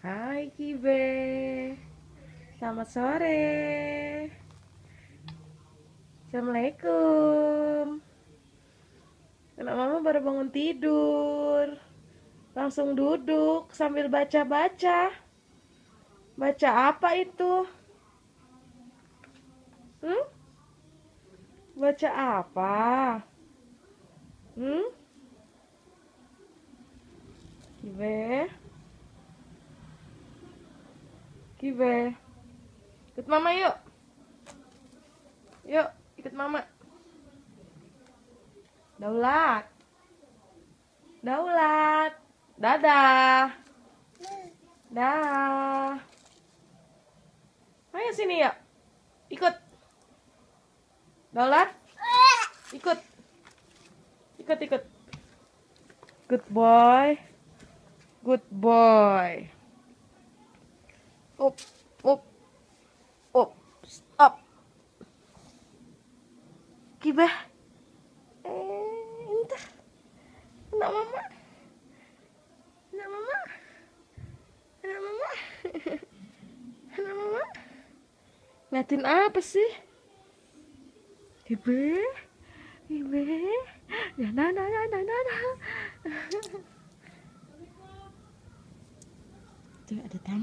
Hai Kibe, selamat sore. Assalamualaikum. Anak mama baru bangun tidur. Langsung duduk sambil baca-baca. Baca apa itu? Hmm? Baca apa? Hmm? Kibe? Kibe? Ikut mama yuk. Yuk, ikut mama. Daulat. Daulat. Dadah. Dah. Ayo sini yuk. Ikut. Daulat. Ikut. Ikut. Good boy. Good boy. Up. Up. Up. Stop. Kibah. Entah. Anak mama. Anak mama. Anak mama. Anak mama. Ngeliatin apa sih? Ibe. Ibe. Ya nah. Tuh ada tamu.